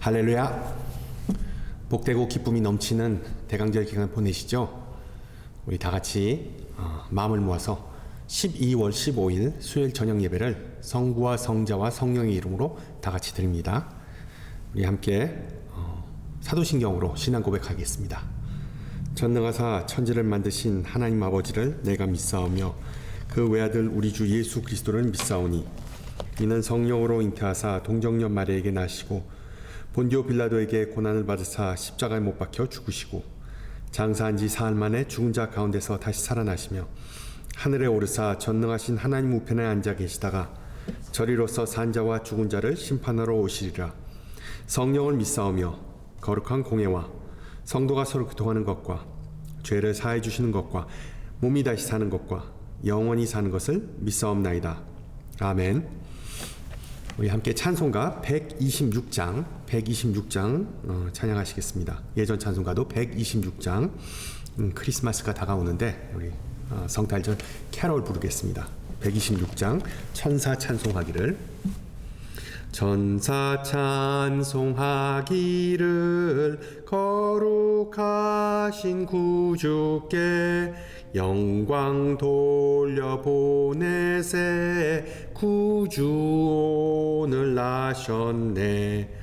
할렐루야. 복되고 기쁨이 넘치는 대강절 기간 보내시죠? 우리 다 같이 마음을 모아서 12월 15일 수요일 저녁 예배를 성부와 성자와 성령의 이름으로 다 같이 드립니다. 우리 함께 사도신경으로 신앙 고백하겠습니다. 전능하사 천지를 만드신 하나님 아버지를 내가 믿사오며 그 외아들 우리 주 예수 그리스도를 믿사오니 이는 성령으로 잉태하사 동정녀 마리아에게 나시고 본디오 빌라도에게 고난을 받으사 십자가에 못 박혀 죽으시고 장사한 지 사흘 만에 죽은 자 가운데서 다시 살아나시며 하늘에 오르사 전능하신 하나님 우편에 앉아 계시다가 저리로서 산 자와 죽은 자를 심판하러 오시리라. 성령을 믿사오며 거룩한 공회와 성도가 서로 교통하는 것과 죄를 사해 주시는 것과 몸이 다시 사는 것과 영원히 사는 것을 믿사옵나이다. 아멘. 우리 함께 찬송가 126장 찬양하시겠습니다. 예전 찬송가도 126장 크리스마스가 다가오는데 우리 성탄절 캐롤 부르겠습니다. 126장 천사 찬송하기를. 천사 찬송하기를 거룩하신 구주께 영광 돌려보내세. 구주 오늘 나셨네.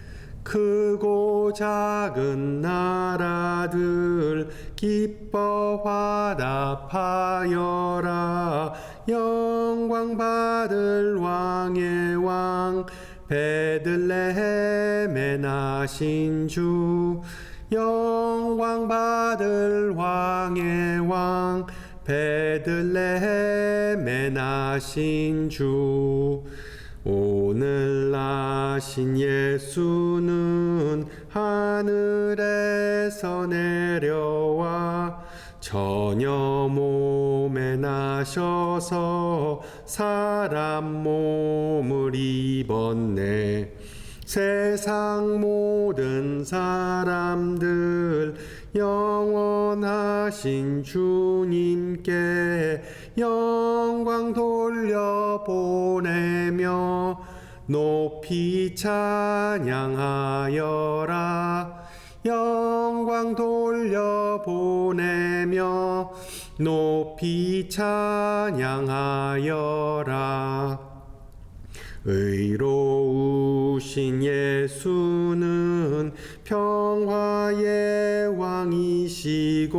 크고 작은 나라들 기뻐 화답하여라. 영광 받을 왕의 왕 베들레헴에 나신 주. 영광 받을 왕의 왕 베들레헴에 나신 주. 오늘 나신 예수는 하늘에서 내려와 처녀 몸에 나셔서 사람 몸을 입었네. 세상 모든 사람들 영원하신 주님께 영광 돌려보내며 높이 찬양하여라. 영광 돌려보내며 높이 찬양하여라. 의로우신 예수는 평화의 왕이시고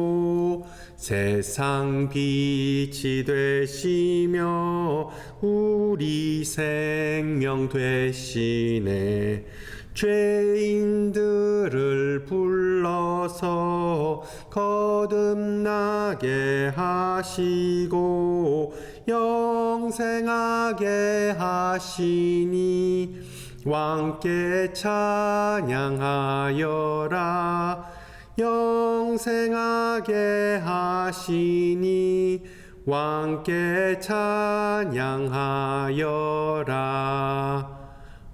세상 빛이 되시며 우리 생명 되시네. 죄인들을 불러서 거듭나게 하시고 영생하게 하시니 왕께 찬양하여라. 영생하게 하시니 왕께 찬양하여라.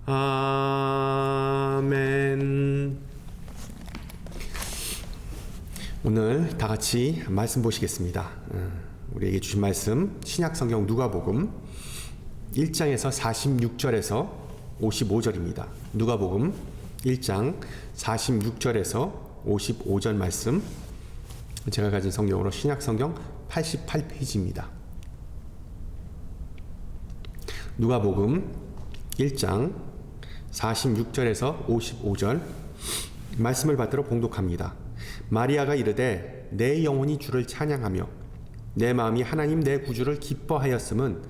아멘. 오늘 다 같이 말씀 보시겠습니다. 우리에게 주신 말씀 신약성경 누가복음 1장에서 46절에서 55절입니다. 누가복음 1장 46절에서 55절 말씀, 제가 가진 성경으로 신약성경 88페이지입니다. 누가복음 1장 46절에서 55절 말씀을 받들어 봉독합니다. 마리아가 이르되 내 영혼이 주를 찬양하며 내 마음이 하나님 내 구주를 기뻐하였음은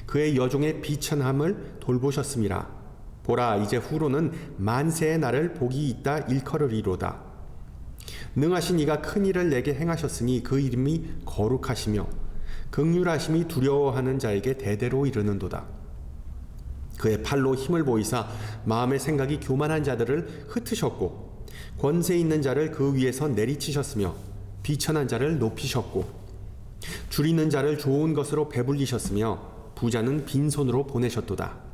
그의 여종의 비천함을 돌보셨음이라. 보라, 이제 후로는 만세의 날을 복이 있다 일컬으리로다. 능하신 이가 큰 일을 내게 행하셨으니 그 이름이 거룩하시며 긍휼하심이 두려워하는 자에게 대대로 이르는도다. 그의 팔로 힘을 보이사 마음의 생각이 교만한 자들을 흩으셨고 권세 있는 자를 그 위에서 내리치셨으며 비천한 자를 높이셨고 줄이는 자를 좋은 것으로 배불리셨으며 부자는 빈손으로 보내셨도다.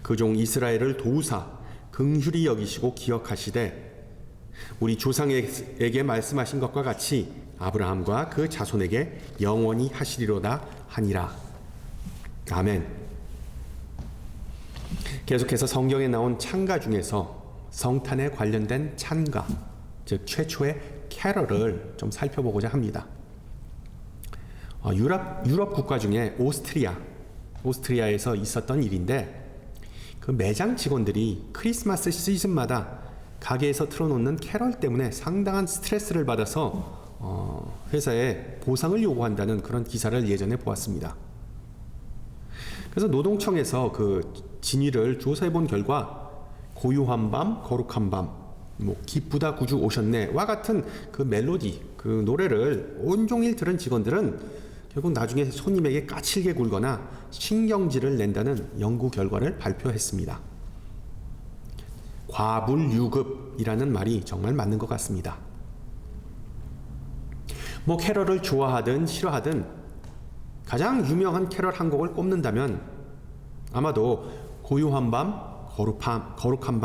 그 종 이스라엘을 도우사 긍휼히 여기시고 기억하시되 우리 조상에게 말씀하신 것과 같이 아브라함과 그 자손에게 영원히 하시리로다 하니라. 아멘. 계속해서 성경에 나온 창가 중에서 성탄에 관련된 찬가, 즉 최초의 캐럴을 좀 살펴보고자 합니다. 유럽 국가 중에 오스트리아에서 있었던 일인데, 그 매장 직원들이 크리스마스 시즌마다 가게에서 틀어놓는 캐럴 때문에 상당한 스트레스를 받아서 회사에 보상을 요구한다는 그런 기사를 예전에 보았습니다. 그래서 노동청에서 그 진위를 조사해 본 결과 고요한 밤, 거룩한 밤, 기쁘다 구주 오셨네와 같은 그 멜로디, 그 노래를 온종일 들은 직원들은 결국 나중에 손님에게 까칠게 굴거나 신경질을 낸다는 연구 결과를 발표했습니다. 과불유급이라는 말이 정말 맞는 것 같습니다. 캐럴을 좋아하든 싫어하든 가장 유명한 캐럴 한 곡을 꼽는다면 아마도 고요한 밤, 거룩한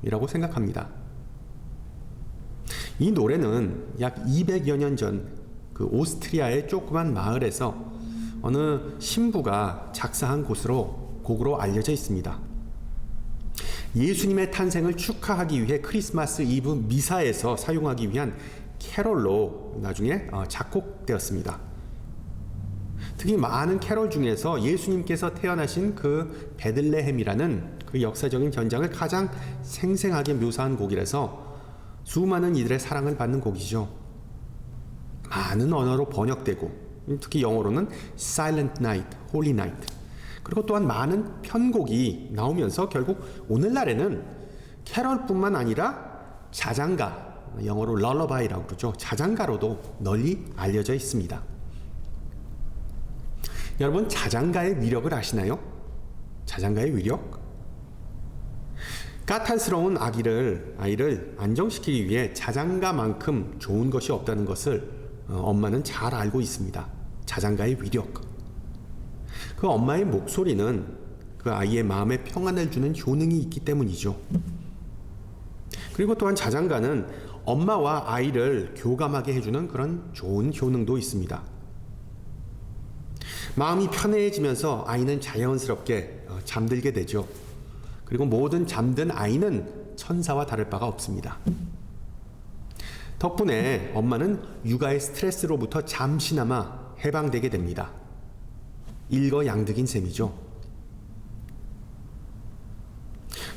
밤이라고 생각합니다. 이 노래는 약 200여 년 전 그 오스트리아의 조그만 마을에서 어느 신부가 작사한 곡으로 알려져 있습니다. 예수님의 탄생을 축하하기 위해 크리스마스 이브 미사에서 사용하기 위한 캐럴로 나중에 작곡되었습니다. 특히 많은 캐럴 중에서 예수님께서 태어나신 그 베들레헴이라는 그 역사적인 전장을 가장 생생하게 묘사한 곡이라서 수많은 이들의 사랑을 받는 곡이죠. 많은 언어로 번역되고, 특히 영어로는 Silent Night, Holy Night, 그리고 또한 많은 편곡이 나오면서 결국 오늘날에는 캐럴뿐만 아니라 자장가, 영어로 럴러바이라고 그러죠. 자장가로도 널리 알려져 있습니다. 여러분, 자장가의 위력을 아시나요? 자장가의 위력? 까탈스러운 아이를 안정시키기 위해 자장가만큼 좋은 것이 없다는 것을 엄마는 잘 알고 있습니다. 자장가의 위력. 그 엄마의 목소리는 그 아이의 마음에 평안을 주는 효능이 있기 때문이죠. 그리고 또한 자장가는 엄마와 아이를 교감하게 해주는 그런 좋은 효능도 있습니다. 마음이 편해지면서 아이는 자연스럽게 잠들게 되죠. 그리고 모든 잠든 아이는 천사와 다를 바가 없습니다. 덕분에 엄마는 육아의 스트레스로부터 잠시나마 해방되게 됩니다. 일거양득인 셈이죠.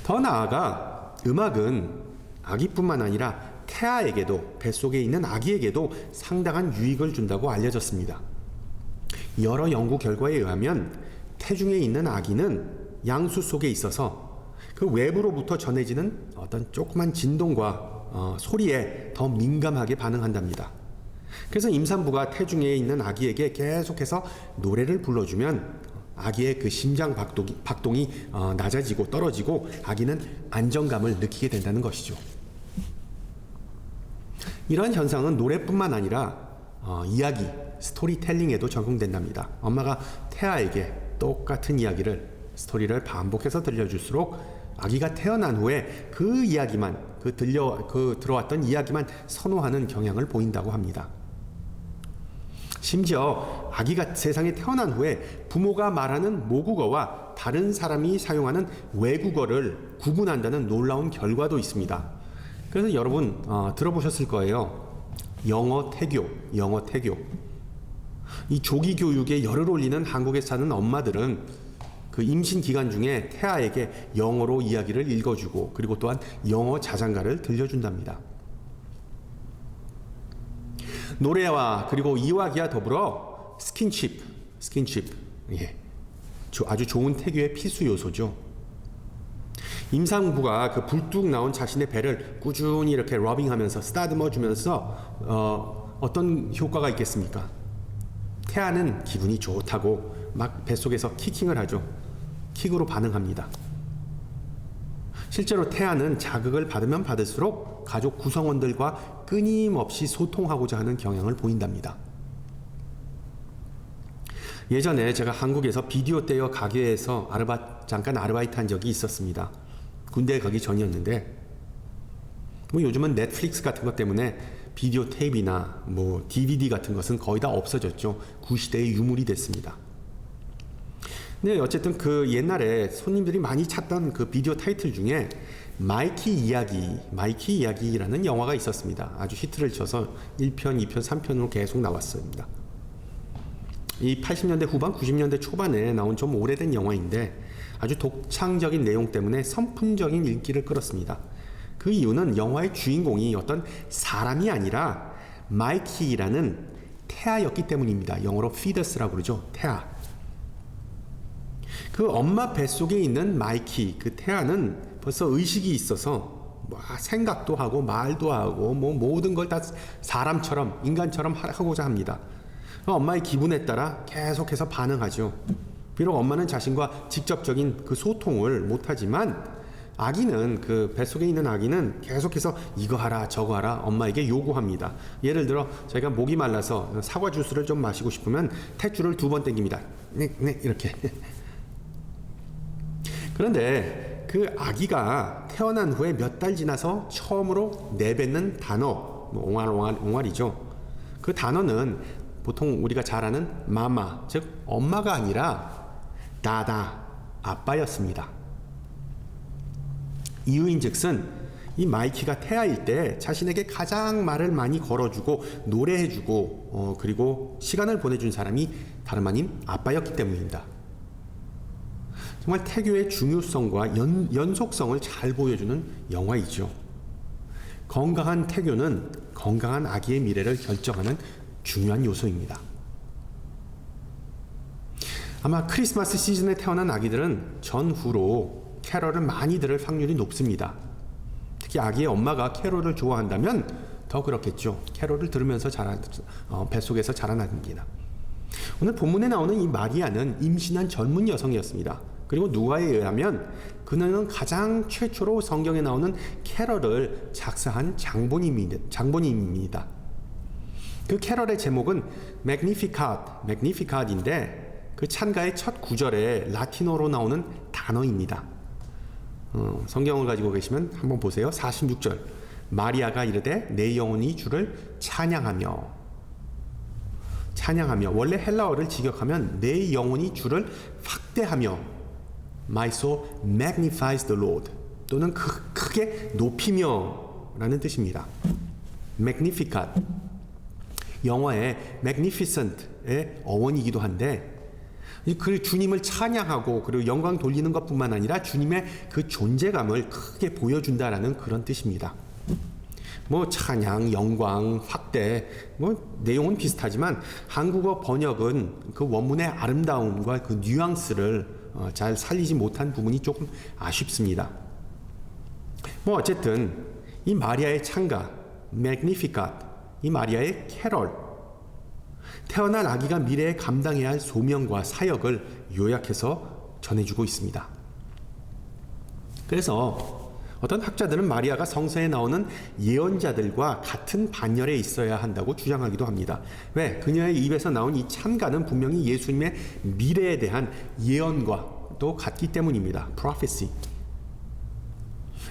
더 나아가 음악은 아기뿐만 아니라 태아에게도, 뱃속에 있는 아기에게도 상당한 유익을 준다고 알려졌습니다. 여러 연구 결과에 의하면 태중에 있는 아기는 양수 속에 있어서 그 외부로부터 전해지는 어떤 조그만 진동과 소리에 더 민감하게 반응한답니다. 그래서 임산부가 태중에 있는 아기에게 계속해서 노래를 불러주면 아기의 그 심장 박동이 낮아지고 떨어지고 아기는 안정감을 느끼게 된다는 것이죠. 이러한 현상은 노래뿐만 아니라 이야기, 스토리텔링에도 적용된답니다. 엄마가 태아에게 똑같은 스토리를 반복해서 들려줄수록 아기가 태어난 후에 그 이야기만, 들어왔던 이야기만 선호하는 경향을 보인다고 합니다. 심지어 아기가 세상에 태어난 후에 부모가 말하는 모국어와 다른 사람이 사용하는 외국어를 구분한다는 놀라운 결과도 있습니다. 그래서 여러분 들어보셨을 거예요. 영어 태교. 이 조기 교육에 열을 올리는 한국에 사는 엄마들은 그 임신 기간 중에 태아에게 영어로 이야기를 읽어주고 그리고 또한 영어 자장가를 들려준답니다. 노래와 그리고 이야기와 더불어 스킨십, 아주 좋은 태교의 필수 요소죠. 임산부가 그 불뚝 나온 자신의 배를 꾸준히 이렇게 러빙하면서 쓰다듬어 주면서 어떤 효과가 있겠습니까? 태아는 기분이 좋다고 막 뱃속에서 키킹을 하죠. 킥으로 반응합니다. 실제로 태아는 자극을 받으면 받을수록 가족 구성원들과 끊임없이 소통하고자 하는 경향을 보인답니다. 예전에 제가 한국에서 비디오 떼어 가게에서 잠깐 아르바이트 한 적이 있었습니다. 군대에 가기 전이었는데 요즘은 넷플릭스 같은 것 때문에 비디오 테이프나 DVD 같은 것은 거의 다 없어졌죠. 구시대의 유물이 됐습니다. 네, 어쨌든 그 옛날에 손님들이 많이 찾던 그 비디오 타이틀 중에 마이키 이야기라는 영화가 있었습니다. 아주 히트를 쳐서 1편, 2편, 3편으로 계속 나왔습니다. 이 80년대 후반, 90년대 초반에 나온 좀 오래된 영화인데 아주 독창적인 내용 때문에 선풍적인 인기를 끌었습니다. 그 이유는 영화의 주인공이 어떤 사람이 아니라 마이키라는 태아였기 때문입니다. 영어로 fetus라고 그러죠. 태아. 그 엄마 뱃속에 있는 마이키, 그 태아는 벌써 의식이 있어서 생각도 하고 말도 하고 모든 걸 다 사람처럼 인간처럼 하고자 합니다. 엄마의 기분에 따라 계속해서 반응하죠. 비록 엄마는 자신과 직접적인 그 소통을 못하지만 아기는 그 뱃속에 있는 아기는 계속해서 이거 하라 저거 하라 엄마에게 요구합니다. 예를 들어 자기가 목이 말라서 사과 주스를 좀 마시고 싶으면 탯줄을 2번 당깁니다. 네 이렇게. 그런데 그 아기가 태어난 후에 몇 달 지나서 처음으로 내뱉는 단어, 옹알이죠. 그 단어는 보통 우리가 잘 아는 마마, 즉 엄마가 아니라 다다, 아빠였습니다. 이유인즉슨 이 마이키가 태아일 때 자신에게 가장 말을 많이 걸어주고 노래해주고 그리고 시간을 보내준 사람이 다름 아닌 아빠였기 때문입니다. 정말 태교의 중요성과 연속성을 잘 보여주는 영화이죠. 건강한 태교는 건강한 아기의 미래를 결정하는 중요한 요소입니다. 아마 크리스마스 시즌에 태어난 아기들은 전후로 캐럴을 많이 들을 확률이 높습니다. 특히 아기의 엄마가 캐럴을 좋아한다면 더 그렇겠죠. 캐럴을 들으면서 뱃속에서 자라납니다. 오늘 본문에 나오는 이 마리아는 임신한 젊은 여성이었습니다. 그리고 누가에 의하면 그녀는 가장 최초로 성경에 나오는 캐럴을 작사한 장본인입니다. 그 캐럴의 제목은 Magnificat인데 그 찬가의 첫 구절에 라틴어로 나오는 단어입니다. 성경을 가지고 계시면 한번 보세요. 46절 마리아가 이르되 내 영혼이 주를 찬양하며 원래 헬라어를 직역하면 내 영혼이 주를 확대하며 My soul magnifies the Lord 또는 크게 높이며 라는 뜻입니다. Magnificat 영어의 magnificent의 어원이기도 한데 그 주님을 찬양하고 그리고 영광 돌리는 것뿐만 아니라 주님의 그 존재감을 크게 보여준다라는 그런 뜻입니다. 찬양, 영광, 확대 내용은 비슷하지만 한국어 번역은 그 원문의 아름다움과 그 뉘앙스를 잘 살리지 못한 부분이 조금 아쉽습니다. 어쨌든 이 마리아의 찬가, Magnificat, 이 마리아의 캐럴, 태어날 아기가 미래에 감당해야 할 소명과 사역을 요약해서 전해주고 있습니다. 그래서 어떤 학자들은 마리아가 성서에 나오는 예언자들과 같은 반열에 있어야 한다고 주장하기도 합니다. 왜? 그녀의 입에서 나온 이 찬가는 분명히 예수님의 미래에 대한 예언과 또 같기 때문입니다. Prophecy.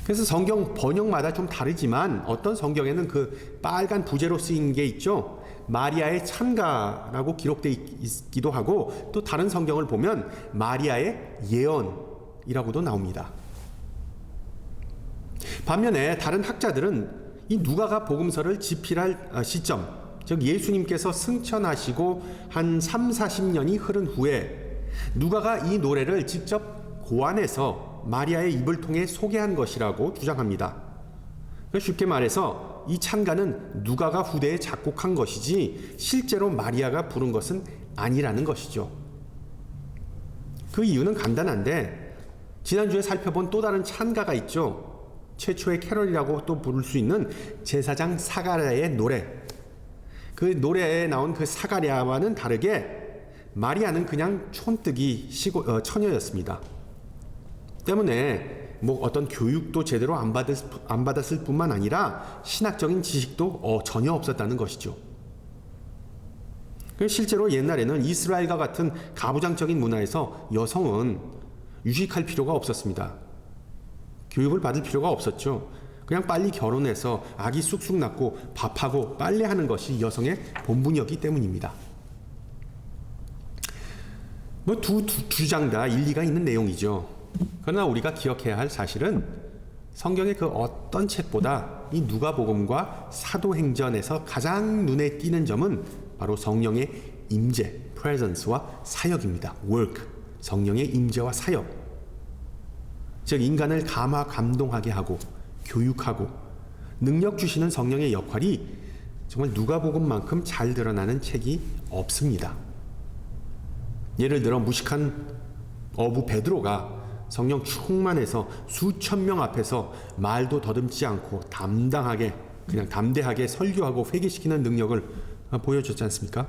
그래서 성경 번역마다 좀 다르지만 어떤 성경에는 그 빨간 부제로 쓰인 게 있죠. 마리아의 찬가라고 기록되어 있기도 하고 또 다른 성경을 보면 마리아의 예언이라고도 나옵니다. 반면에 다른 학자들은 이 누가가 복음서를 집필할 시점, 즉 예수님께서 승천하시고 한 30-40년이 흐른 후에 누가가 이 노래를 직접 고안해서 마리아의 입을 통해 소개한 것이라고 주장합니다. 쉽게 말해서 이 찬가는 누가가 후대에 작곡한 것이지 실제로 마리아가 부른 것은 아니라는 것이죠. 그 이유는 간단한데 지난주에 살펴본 또 다른 찬가가 있죠. 최초의 캐럴이라고 또 부를 수 있는 제사장 사가랴의 노래. 그 노래에 나온 그 사가랴와는 다르게 마리아는 그냥 촌뜨기 처녀였습니다. 때문에 어떤 교육도 제대로 안 받았을 뿐만 아니라 신학적인 지식도 전혀 없었다는 것이죠. 실제로 옛날에는 이스라엘과 같은 가부장적인 문화에서 여성은 유식할 필요가 없었습니다. 교육을 받을 필요가 없었죠. 그냥 빨리 결혼해서 아기 쑥쑥 낳고 밥하고 빨래하는 것이 여성의 본분이었기 때문입니다. 두 주장 다 일리가 있는 내용이죠. 그러나 우리가 기억해야 할 사실은 성경의 그 어떤 책보다 이 누가복음과 사도행전에서 가장 눈에 띄는 점은 바로 성령의 임재, presence와 사역입니다. work, 성령의 임재와 사역. 즉 인간을 감동하게 하고 교육하고 능력 주시는 성령의 역할이 정말 누가복음만큼 잘 드러나는 책이 없습니다. 예를 들어 무식한 어부 베드로가 성령 충만해서 수천 명 앞에서 말도 더듬지 않고 담대하게 설교하고 회개시키는 능력을 보여줬지 않습니까?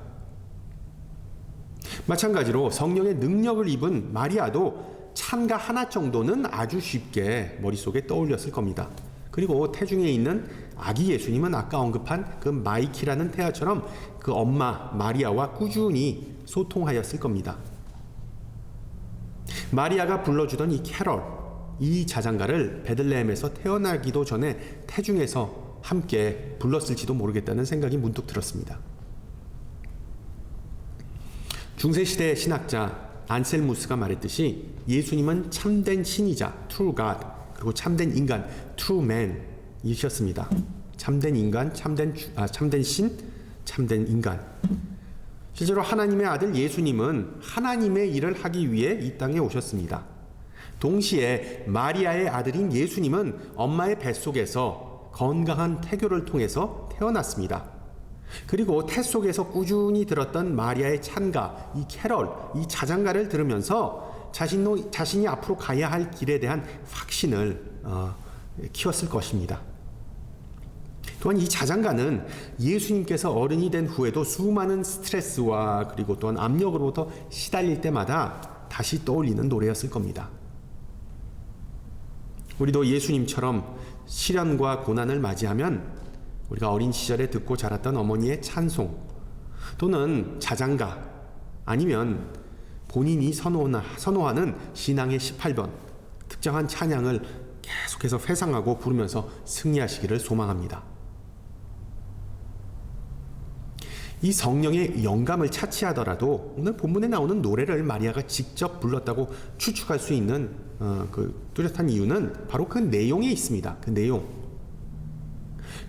마찬가지로 성령의 능력을 입은 마리아도 찬가 하나 정도는 아주 쉽게 머릿속에 떠올렸을 겁니다. 그리고 태중에 있는 아기 예수님은 아까 언급한 그 마이키라는 태아처럼 그 엄마 마리아와 꾸준히 소통하였을 겁니다. 마리아가 불러주던 이 캐럴, 이 자장가를 베들레헴에서 태어나기도 전에 태중에서 함께 불렀을지도 모르겠다는 생각이 문득 들었습니다. 중세시대 신학자 안셀무스가 말했듯이 예수님은 참된 신이자 true God, 그리고 참된 인간 true man이셨습니다. 참된 인간, 참된 신, 참된 인간. 실제로 하나님의 아들 예수님은 하나님의 일을 하기 위해 이 땅에 오셨습니다. 동시에 마리아의 아들인 예수님은 엄마의 뱃속에서 건강한 태교를 통해서 태어났습니다. 그리고 태 속에서 꾸준히 들었던 마리아의 찬가, 이 캐럴, 이 자장가를 들으면서 자신이 앞으로 가야 할 길에 대한 확신을 키웠을 것입니다. 또한 이 자장가는 예수님께서 어른이 된 후에도 수많은 스트레스와 그리고 또한 압력으로부터 시달릴 때마다 다시 떠올리는 노래였을 겁니다. 우리도 예수님처럼 시련과 고난을 맞이하면 우리가 어린 시절에 듣고 자랐던 어머니의 찬송 또는 자장가 아니면 본인이 선호하는 신앙의 18번 특정한 찬양을 계속해서 회상하고 부르면서 승리하시기를 소망합니다. 이 성령의 영감을 차치하더라도 오늘 본문에 나오는 노래를 마리아가 직접 불렀다고 추측할 수 있는 그 뚜렷한 이유는 바로 그 내용에 있습니다. 그 내용.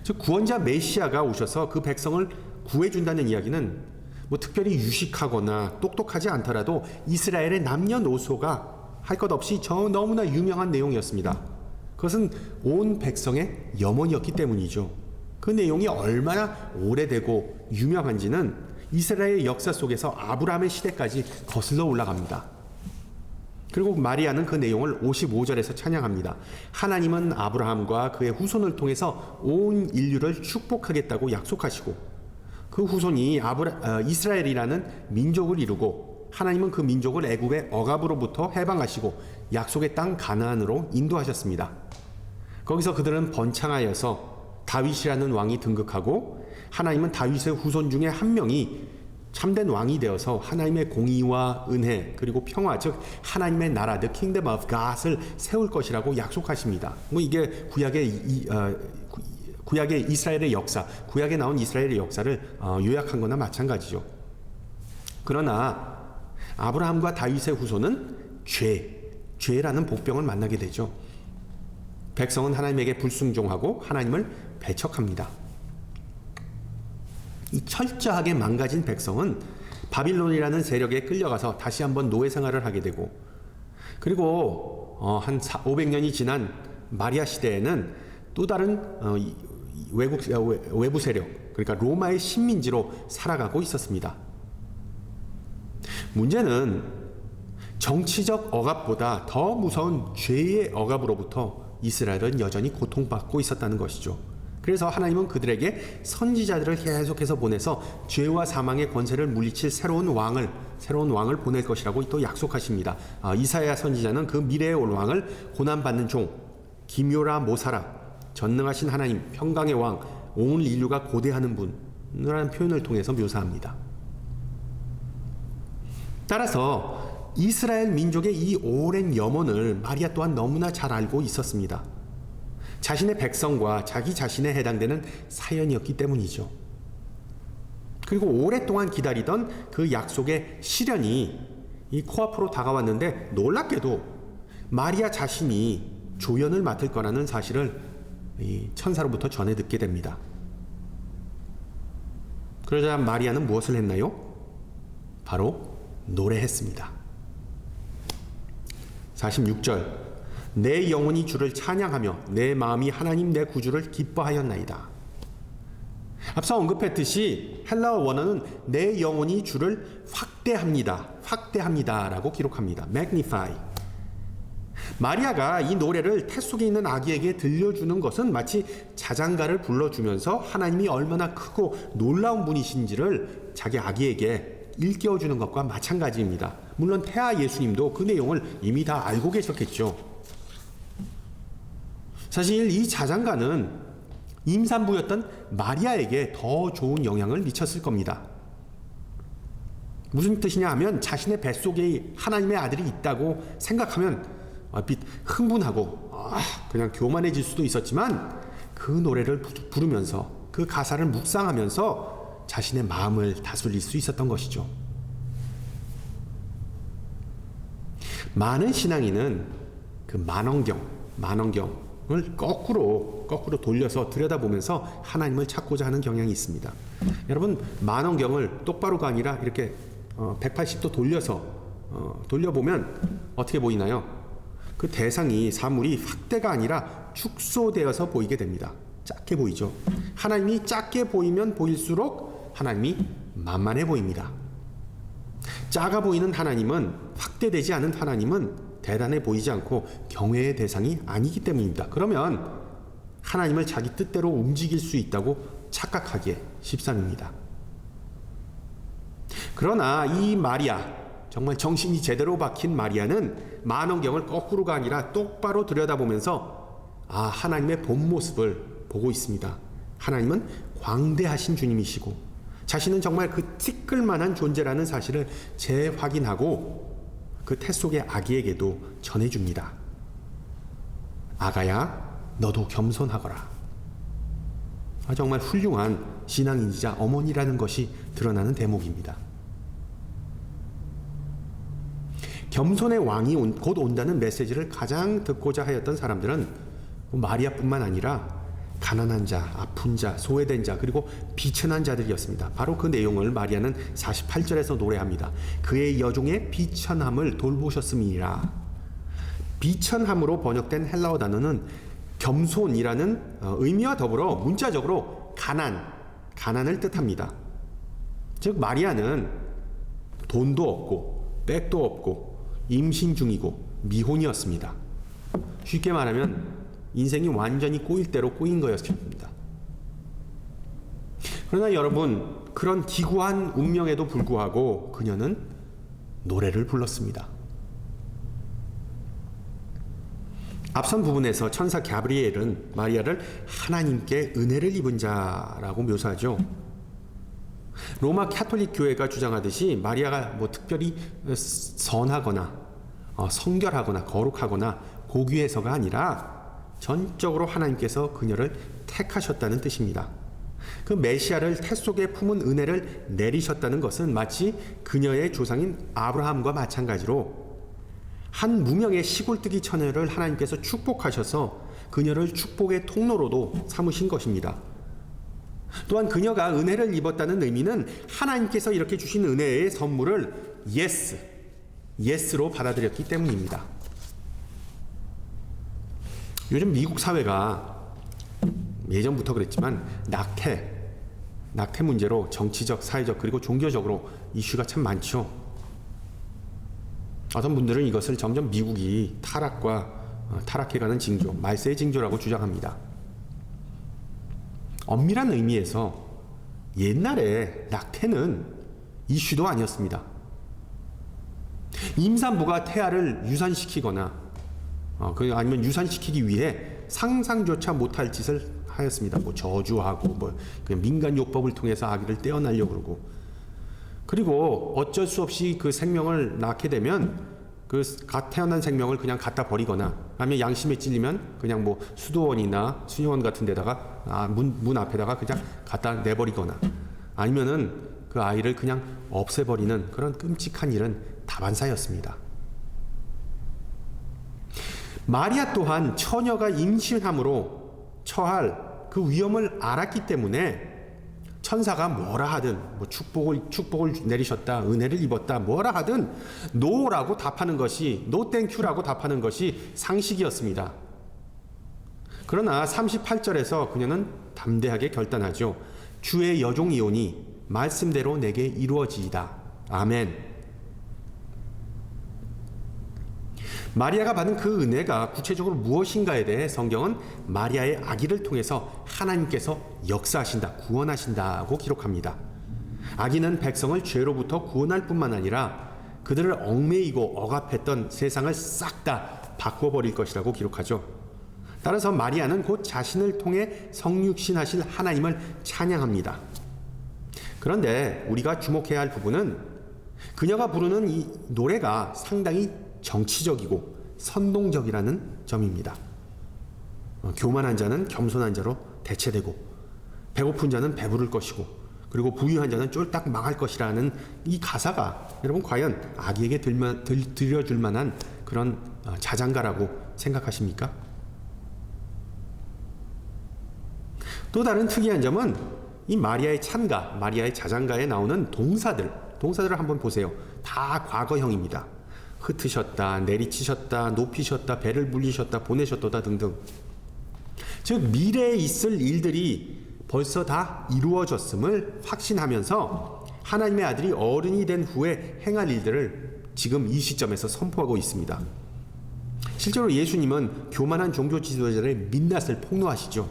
즉 구원자 메시아가 오셔서 그 백성을 구해준다는 이야기는 뭐 특별히 유식하거나 똑똑하지 않더라도 이스라엘의 남녀노소가 할 것 없이 너무나 유명한 내용이었습니다. 그것은 온 백성의 염원이었기 때문이죠. 그 내용이 얼마나 오래되고 유명한지는 이스라엘 역사 속에서 아브라함의 시대까지 거슬러 올라갑니다. 그리고 마리아는 그 내용을 55절에서 찬양합니다. 하나님은 아브라함과 그의 후손을 통해서 온 인류를 축복하겠다고 약속하시고 그 후손이 이스라엘이라는 민족을 이루고 하나님은 그 민족을 애굽의 억압으로부터 해방하시고 약속의 땅 가나안으로 인도하셨습니다. 거기서 그들은 번창하여서 다윗이라는 왕이 등극하고 하나님은 다윗의 후손 중에 한 명이 참된 왕이 되어서 하나님의 공의와 은혜 그리고 평화 즉 하나님의 나라 The Kingdom of God을 세울 것이라고 약속하십니다. 뭐 이게 구약의 이스라엘의 역사, 구약에 나온 이스라엘의 역사를 요약한 거나 마찬가지죠. 그러나 아브라함과 다윗의 후손은 죄라는 복병을 만나게 되죠. 백성은 하나님에게 불순종하고 하나님을 배척합니다. 이 철저하게 망가진 백성은 바빌론이라는 세력에 끌려가서 다시 한번 노예 생활을 하게 되고 그리고 한 500년이 지난 마리아 시대에는 또 다른 외부 세력 그러니까 로마의 식민지로 살아가고 있었습니다. 문제는 정치적 억압보다 더 무서운 죄의 억압으로부터 이스라엘은 여전히 고통받고 있었다는 것이죠. 그래서 하나님은 그들에게 선지자들을 계속해서 보내서 죄와 사망의 권세를 물리칠 새로운 왕을 보낼 것이라고 또 약속하십니다. 이사야 선지자는 그 미래에 올 왕을 고난받는 종, 기묘라 모사라, 전능하신 하나님, 평강의 왕, 온 인류가 고대하는 분이라는 표현을 통해서 묘사합니다. 따라서 이스라엘 민족의 이 오랜 염원을 마리아 또한 너무나 잘 알고 있었습니다. 자신의 백성과 자기 자신에 해당되는 사연이었기 때문이죠. 그리고 오랫동안 기다리던 그 약속의 실현이 이 코앞으로 다가왔는데 놀랍게도 마리아 자신이 조연을 맡을 거라는 사실을 이 천사로부터 전해 듣게 됩니다. 그러자 마리아는 무엇을 했나요? 바로 노래했습니다. 46절 내 영혼이 주를 찬양하며 내 마음이 하나님 내 구주를 기뻐하였나이다. 앞서 언급했듯이 헬라어 원어는 내 영혼이 주를 확대합니다 라고 기록합니다. magnify. 마리아가 이 노래를 태 속에 있는 아기에게 들려주는 것은 마치 자장가를 불러주면서 하나님이 얼마나 크고 놀라운 분이신지를 자기 아기에게 일깨워주는 것과 마찬가지입니다. 물론 태아 예수님도 그 내용을 이미 다 알고 계셨겠죠. 사실 이 자장가는 임산부였던 마리아에게 더 좋은 영향을 미쳤을 겁니다. 무슨 뜻이냐 하면 자신의 뱃속에 하나님의 아들이 있다고 생각하면 얼핏 흥분하고 그냥 교만해질 수도 있었지만 그 노래를 부르면서 그 가사를 묵상하면서 자신의 마음을 다스릴 수 있었던 것이죠. 많은 신앙인은 그 만원경을 거꾸로 돌려서 들여다보면서 하나님을 찾고자 하는 경향이 있습니다. 여러분, 만원경을 똑바로가 아니라 이렇게 180도 돌려보면 어떻게 보이나요? 그 대상이 사물이 확대가 아니라 축소되어서 보이게 됩니다. 작게 보이죠. 하나님이 작게 보이면 보일수록 하나님이 만만해 보입니다. 작아 보이는 하나님은, 확대되지 않은 하나님은 대단해 보이지 않고 경외의 대상이 아니기 때문입니다. 그러면 하나님을 자기 뜻대로 움직일 수 있다고 착각하기에 십상입니다. 그러나 이 마리아, 정말 정신이 제대로 박힌 마리아는 만원경을 거꾸로가 아니라 똑바로 들여다보면서 하나님의 본 모습을 보고 있습니다. 하나님은 광대하신 주님이시고 자신은 정말 그 티끌만한 존재라는 사실을 재확인하고 그 태 속의 아기에게도 전해줍니다. 아가야, 너도 겸손하거라. 정말 훌륭한 신앙인이자 어머니라는 것이 드러나는 대목입니다. 겸손의 왕이 곧 온다는 메시지를 가장 듣고자 하였던 사람들은 마리아뿐만 아니라 가난한 자, 아픈 자, 소외된 자, 그리고 비천한 자들이었습니다. 바로 그 내용을 마리아는 48절에서 노래합니다. 그의 여종의 비천함을 돌보셨음이니라. 비천함으로 번역된 헬라어 단어는 겸손이라는 의미와 더불어 문자적으로 가난을 뜻합니다. 즉 마리아는 돈도 없고 백도 없고 임신 중이고 미혼이었습니다. 쉽게 말하면 인생이 완전히 꼬일 대로 꼬인 거였습니다. 그러나 여러분, 그런 기구한 운명에도 불구하고 그녀는 노래를 불렀습니다. 앞선 부분에서 천사 가브리엘은 마리아를 하나님께 은혜를 입은 자라고 묘사하죠. 로마 카톨릭 교회가 주장하듯이 마리아가 특별히 선하거나 성결하거나 거룩하거나 고귀해서가 아니라 전적으로 하나님께서 그녀를 택하셨다는 뜻입니다. 그 메시아를 태 속에 품은 은혜를 내리셨다는 것은 마치 그녀의 조상인 아브라함과 마찬가지로 한 무명의 시골뜨기 처녀를 하나님께서 축복하셔서 그녀를 축복의 통로로도 삼으신 것입니다. 또한 그녀가 은혜를 입었다는 의미는 하나님께서 이렇게 주신 은혜의 선물을 예스로 받아들였기 때문입니다. 요즘 미국 사회가 예전부터 그랬지만 낙태 문제로 정치적, 사회적 그리고 종교적으로 이슈가 참 많죠. 어떤 분들은 이것을 점점 미국이 타락해가는 징조, 말세의 징조라고 주장합니다. 엄밀한 의미에서 옛날에 낙태는 이슈도 아니었습니다. 임산부가 태아를 유산시키거나 아니면 유산시키기 위해 상상조차 못할 짓을 하였습니다. 저주하고 그냥 민간요법을 통해서 아기를 떼어내려고 그러고, 그리고 어쩔 수 없이 그 생명을 낳게 되면 그 갓 태어난 생명을 그냥 갖다 버리거나, 아니면 양심에 찔리면 그냥 수도원이나 수녀원 같은 데다가 문 앞에다가 그냥 갖다 내버리거나, 아니면은 그 아이를 그냥 없애버리는 그런 끔찍한 일은 다반사였습니다. 마리아 또한 처녀가 임신함으로 처할 그 위험을 알았기 때문에 천사가 뭐라 하든 축복을 내리셨다, 은혜를 입었다, 뭐라 하든 노라고 답하는 것이, 노 땡큐라고 답하는 것이 상식이었습니다. 그러나 38절에서 그녀는 담대하게 결단하죠. 주의 여종이오니 말씀대로 내게 이루어지이다. 아멘. 마리아가 받은 그 은혜가 구체적으로 무엇인가에 대해 성경은 마리아의 아기를 통해서 하나님께서 역사하신다, 구원하신다고 기록합니다. 아기는 백성을 죄로부터 구원할 뿐만 아니라 그들을 얽매이고 억압했던 세상을 싹 다 바꿔버릴 것이라고 기록하죠. 따라서 마리아는 곧 자신을 통해 성육신하실 하나님을 찬양합니다. 그런데 우리가 주목해야 할 부분은 그녀가 부르는 이 노래가 상당히 정치적이고 선동적이라는 점입니다. 교만한 자는 겸손한 자로 대체되고 배고픈 자는 배부를 것이고 그리고 부유한 자는 쫄딱 망할 것이라는 이 가사가 여러분 과연 아기에게 들려줄 만한 그런 자장가라고 생각하십니까? 또 다른 특이한 점은 이 마리아의 찬가, 마리아의 자장가에 나오는 동사들을 한번 보세요. 다 과거형입니다. 흩으셨다, 내리치셨다, 높이셨다, 배를 불리셨다, 보내셨도다 등등. 즉 미래에 있을 일들이 벌써 다 이루어졌음을 확신하면서 하나님의 아들이 어른이 된 후에 행할 일들을 지금 이 시점에서 선포하고 있습니다. 실제로 예수님은 교만한 종교 지도자들의 민낯을 폭로하시죠.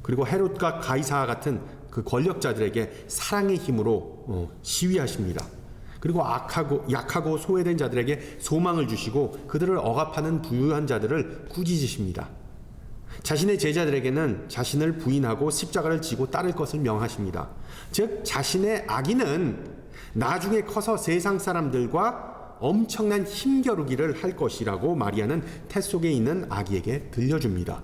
그리고 헤롯과 가이사 같은 그 권력자들에게 사랑의 힘으로 시위하십니다. 그리고 약하고 소외된 자들에게 소망을 주시고 그들을 억압하는 부유한 자들을 꾸짖으십니다. 자신의 제자들에게는 자신을 부인하고 십자가를 지고 따를 것을 명하십니다. 즉 자신의 아기는 나중에 커서 세상 사람들과 엄청난 힘겨루기를 할 것이라고 마리아는 태 속에 있는 아기에게 들려줍니다.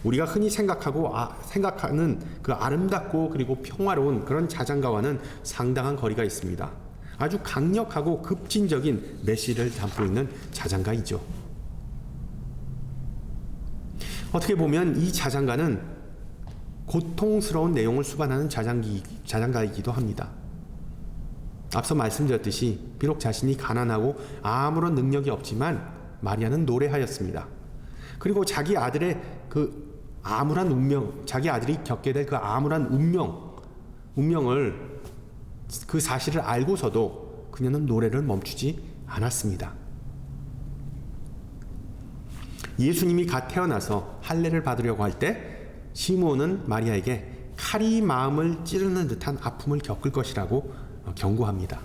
우리가 흔히 생각하는 그 아름답고 그리고 평화로운 그런 자장가와는 상당한 거리가 있습니다. 아주 강력하고 급진적인 메시지를 담고 있는 자장가이죠. 어떻게 보면 이 자장가는 고통스러운 내용을 수반하는 자장가이기도 합니다. 앞서 말씀드렸듯이 비록 자신이 가난하고 아무런 능력이 없지만 마리아는 노래하였습니다. 그리고 자기 아들의 그 암울한 운명, 자기 아들이 겪게 될 그 암울한 운명을 그 사실을 알고서도 그녀는 노래를 멈추지 않았습니다. 예수님이 갓 태어나서 할례를 받으려고 할 때 시므온은 마리아에게 칼이 마음을 찌르는 듯한 아픔을 겪을 것이라고 경고합니다.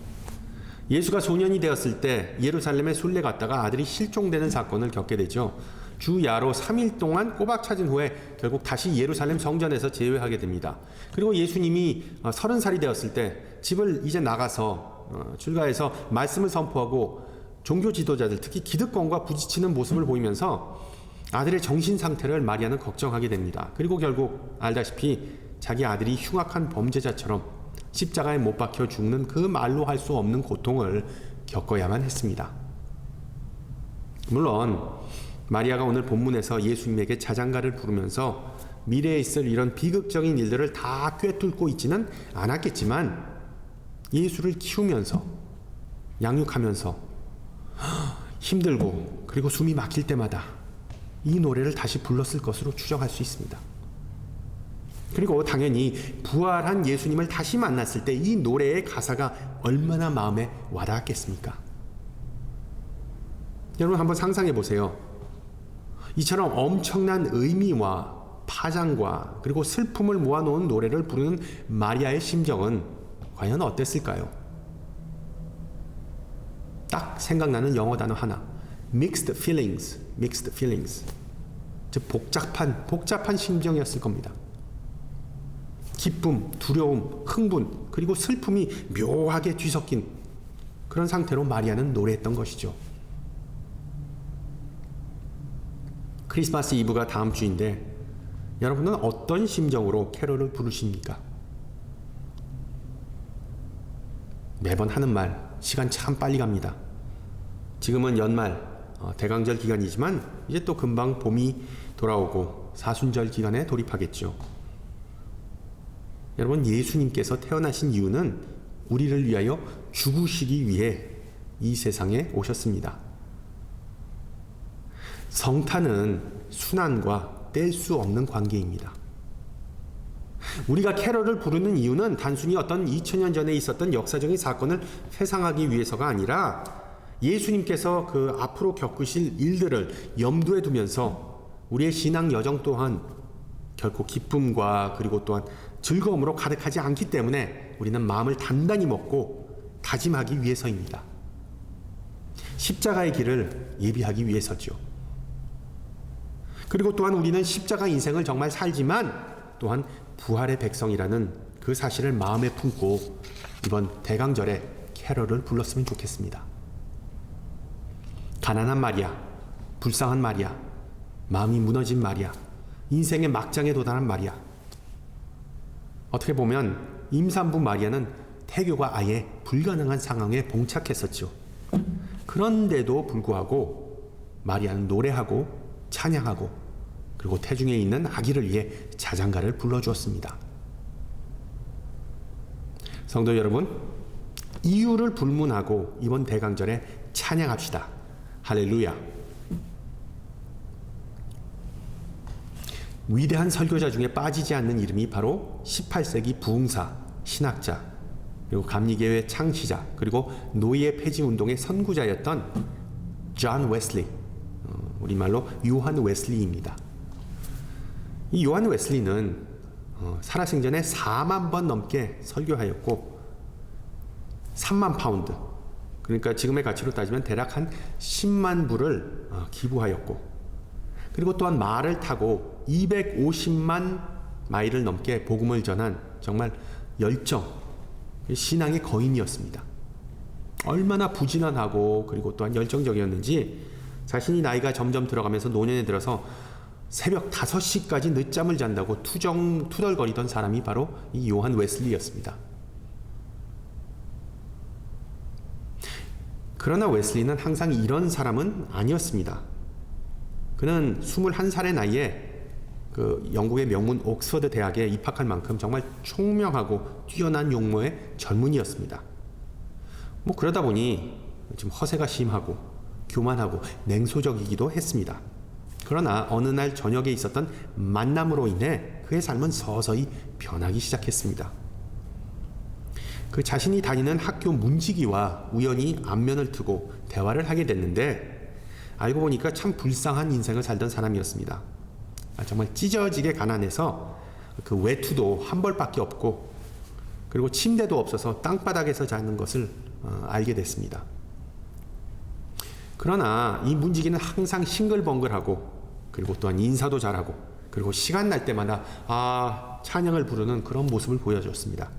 예수가 소년이 되었을 때 예루살렘에 순례 갔다가 아들이 실종되는 사건을 겪게 되죠. 주 야로 3일 동안 꼬박 찾은 후에 결국 다시 예루살렘 성전에서 재회하게 됩니다. 그리고 예수님이 30살이 되었을 때 집을 이제 나가서 출가해서 말씀을 선포하고 종교 지도자들 특히 기득권과 부딪히는 모습을 보이면서 아들의 정신 상태를 마리아는 걱정하게 됩니다. 그리고 결국 알다시피 자기 아들이 흉악한 범죄자처럼 십자가에 못 박혀 죽는 그 말로 할 수 없는 고통을 겪어야만 했습니다. 물론 마리아가 오늘 본문에서 예수님에게 자장가를 부르면서 미래에 있을 이런 비극적인 일들을 다 꿰뚫고 있지는 않았겠지만 예수를 키우면서 양육하면서 힘들고 그리고 숨이 막힐 때마다 이 노래를 다시 불렀을 것으로 추정할 수 있습니다. 그리고 당연히 부활한 예수님을 다시 만났을 때 이 노래의 가사가 얼마나 마음에 와닿았겠습니까? 여러분 한번 상상해 보세요. 이처럼 엄청난 의미와 파장과 그리고 슬픔을 모아놓은 노래를 부르는 마리아의 심정은 과연 어땠을까요? 딱 생각나는 영어 단어 하나, mixed feelings. 즉 복잡한 심정이었을 겁니다. 기쁨, 두려움, 흥분, 그리고 슬픔이 묘하게 뒤섞인 그런 상태로 마리아는 노래했던 것이죠. 크리스마스 이브가 다음 주인데 여러분은 어떤 심정으로 캐롤을 부르십니까? 매번 하는 말, 시간 참 빨리 갑니다. 지금은 연말, 대강절 기간이지만 이제 또 금방 봄이 돌아오고 사순절 기간에 돌입하겠죠. 여러분, 예수님께서 태어나신 이유는 우리를 위하여 죽으시기 위해 이 세상에 오셨습니다. 성탄은 순환과 뗄 수 없는 관계입니다. 우리가 캐럴을 부르는 이유는 단순히 어떤 2000년 전에 있었던 역사적인 사건을 회상하기 위해서가 아니라 예수님께서 그 앞으로 겪으실 일들을 염두에 두면서 우리의 신앙 여정 또한 결코 기쁨과 그리고 또한 즐거움으로 가득하지 않기 때문에 우리는 마음을 단단히 먹고 다짐하기 위해서입니다. 십자가의 길을 예비하기 위해서죠. 그리고 또한 우리는 십자가 인생을 정말 살지만 또한 부활의 백성이라는 그 사실을 마음에 품고 이번 대강절에 캐럴을 불렀으면 좋겠습니다. 가난한 마리아, 불쌍한 마리아, 마음이 무너진 마리아, 인생의 막장에 도달한 마리아. 어떻게 보면 임산부 마리아는 태교가 아예 불가능한 상황에 봉착했었죠. 그런데도 불구하고 마리아는 노래하고 찬양하고 그리고 태중에 있는 아기를 위해 자장가를 불러주었습니다. 성도 여러분, 이유를 불문하고 이번 대강절에 찬양합시다. 할렐루야. 위대한 설교자 중에 빠지지 않는 이름이 바로 18세기 부흥사, 신학자, 그리고 감리교회 창시자, 그리고 노예 폐지 운동의 선구자였던 존 웨슬리, 우리말로 요한 웨슬리입니다. 이 요한 웨슬리는 살아생전에 4만 번 넘게 설교하였고 3만 파운드, 그러니까 지금의 가치로 따지면 대략 한 10만 불을 기부하였고, 그리고 또한 말을 타고 250만 마일을 넘게 복음을 전한 정말 열정, 신앙의 거인이었습니다. 얼마나 부지런하고 그리고 또한 열정적이었는지 자신이 나이가 점점 들어가면서 노년에 들어서 새벽 5시까지 늦잠을 잔다고 투덜거리던 사람이 바로 이 요한 웨슬리였습니다. 그러나 웨슬리는 항상 이런 사람은 아니었습니다. 그는 21살의 나이에 그 영국의 명문 옥스퍼드 대학에 입학할 만큼 정말 총명하고 뛰어난 용모의 젊은이였습니다. 그러다 보니 좀 허세가 심하고 교만하고 냉소적이기도 했습니다. 그러나 어느 날 저녁에 있었던 만남으로 인해 그의 삶은 서서히 변하기 시작했습니다. 그 자신이 다니는 학교 문지기와 우연히 안면을 트고 대화를 하게 됐는데 알고 보니까 참 불쌍한 인생을 살던 사람이었습니다. 정말 찢어지게 가난해서 그 외투도 한 벌밖에 없고 그리고 침대도 없어서 땅바닥에서 자는 것을 알게 됐습니다. 그러나 이 문지기는 항상 싱글벙글하고 그리고 또한 인사도 잘하고 그리고 시간 날 때마다 찬양을 부르는 그런 모습을 보여줬습니다.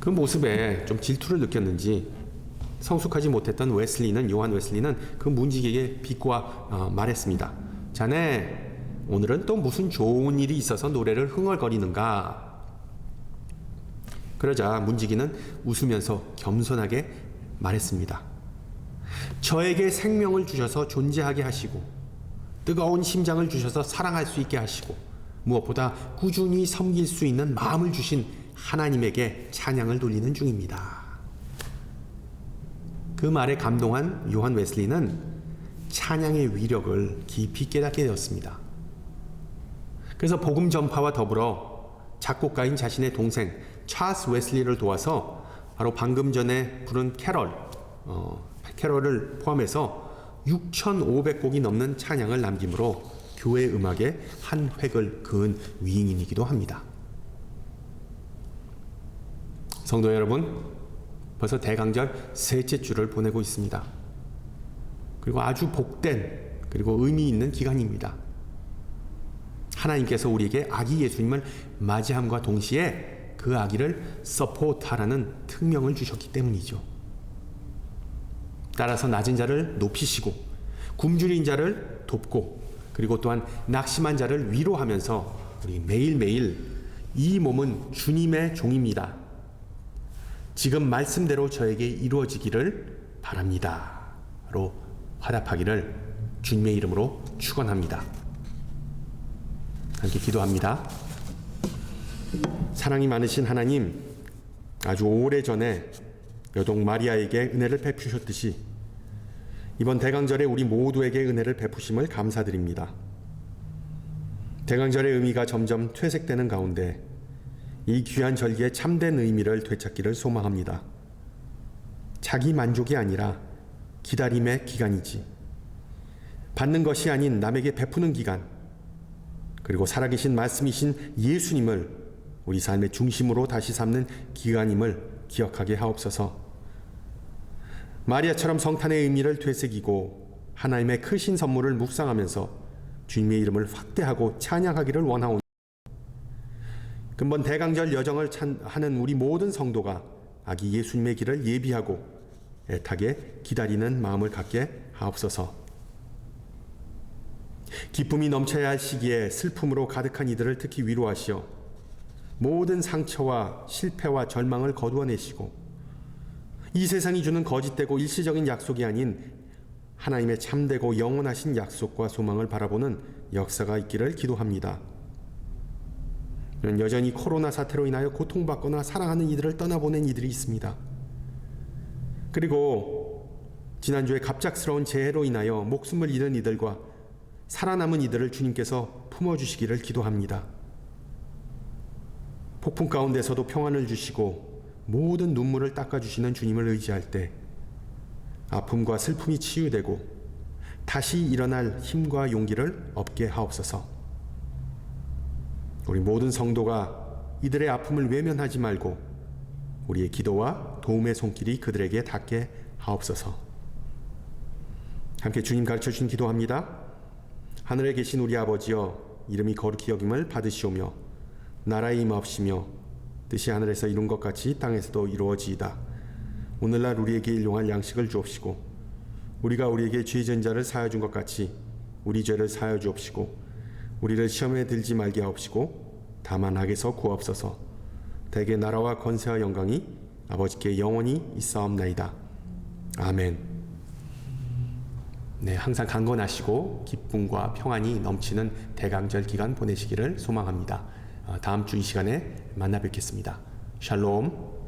그 모습에 좀 질투를 느꼈는지 성숙하지 못했던 요한 웨슬리는 그 문지기에게 비꼬아 말했습니다. 자네, 오늘은 또 무슨 좋은 일이 있어서 노래를 흥얼거리는가? 그러자 문지기는 웃으면서 겸손하게 말했습니다. 저에게 생명을 주셔서 존재하게 하시고 뜨거운 심장을 주셔서 사랑할 수 있게 하시고 무엇보다 꾸준히 섬길 수 있는 마음을 주신 하나님에게 찬양을 돌리는 중입니다. 그 말에 감동한 요한 웨슬리는 찬양의 위력을 깊이 깨닫게 되었습니다. 그래서 복음 전파와 더불어 작곡가인 자신의 동생 찰스 웨슬리를 도와서 바로 방금 전에 부른 캐럴을 포함해서 6,500곡이 넘는 찬양을 남김으로 교회 음악의 한 획을 그은 위인이기도 합니다. 성도 여러분, 벌써 대강절 셋째 주를 보내고 있습니다. 그리고 아주 복된 그리고 의미 있는 기간입니다. 하나님께서 우리에게 아기 예수님을 맞이함과 동시에 그 아기를 서포트하라는 특명을 주셨기 때문이죠. 따라서 낮은 자를 높이시고 굶주린 자를 돕고 그리고 또한 낙심한 자를 위로하면서 우리 매일매일 이 몸은 주님의 종입니다. 지금 말씀대로 저에게 이루어지기를 바랍니다. 화답하기를 주님의 이름으로 축원합니다. 함께 기도합니다. 사랑이 많으신 하나님, 아주 오래전에 여동 마리아에게 은혜를 베푸셨듯이 이번 대강절에 우리 모두에게 은혜를 베푸심을 감사드립니다. 대강절의 의미가 점점 퇴색되는 가운데 이 귀한 절기의 참된 의미를 되찾기를 소망합니다. 자기 만족이 아니라 기다림의 기간이지, 받는 것이 아닌 남에게 베푸는 기간, 그리고 살아계신 말씀이신 예수님을 우리 삶의 중심으로 다시 삼는 기간임을 기억하게 하옵소서. 마리아처럼 성탄의 의미를 되새기고 하나님의 크신 선물을 묵상하면서 주님의 이름을 확대하고 찬양하기를 원하오니, 근본 대강절 여정을 하는 우리 모든 성도가 아기 예수님의 길을 예비하고 애타게 기다리는 마음을 갖게 하옵소서. 기쁨이 넘쳐야 할 시기에 슬픔으로 가득한 이들을 특히 위로하시어 모든 상처와 실패와 절망을 거두어내시고 이 세상이 주는 거짓되고 일시적인 약속이 아닌 하나님의 참되고 영원하신 약속과 소망을 바라보는 역사가 있기를 기도합니다. 여전히 코로나 사태로 인하여 고통받거나 사랑하는 이들을 떠나보낸 이들이 있습니다. 그리고 지난주에 갑작스러운 재해로 인하여 목숨을 잃은 이들과 살아남은 이들을 주님께서 품어주시기를 기도합니다. 폭풍 가운데서도 평안을 주시고 모든 눈물을 닦아주시는 주님을 의지할 때 아픔과 슬픔이 치유되고 다시 일어날 힘과 용기를 얻게 하옵소서. 우리 모든 성도가 이들의 아픔을 외면하지 말고 우리의 기도와 도움의 손길이 그들에게 닿게 하옵소서. 함께 주님 가르쳐 주신 기도합니다. 하늘에 계신 우리 아버지여, 이름이 거룩히 여김을 받으시오며 나라의 임하옵시며 뜻이 하늘에서 이룬 것 같이 땅에서도 이루어지이다. 오늘날 우리에게 일용할 양식을 주옵시고 우리가 우리에게 죄 지은 자를 사하여 준 것 같이 우리 죄를 사하여 주옵시고 우리를 시험에 들지 말게 하옵시고 다만 악에서 구하옵소서. 대개 나라와 권세와 영광이 아버지께 영원히 있사옵나이다. 아멘. 네, 항상 강건하시고 기쁨과 평안이 넘치는 대강절 기간 보내시기를 소망합니다. 다음 주 이 시간에 만나 뵙겠습니다. 샬롬.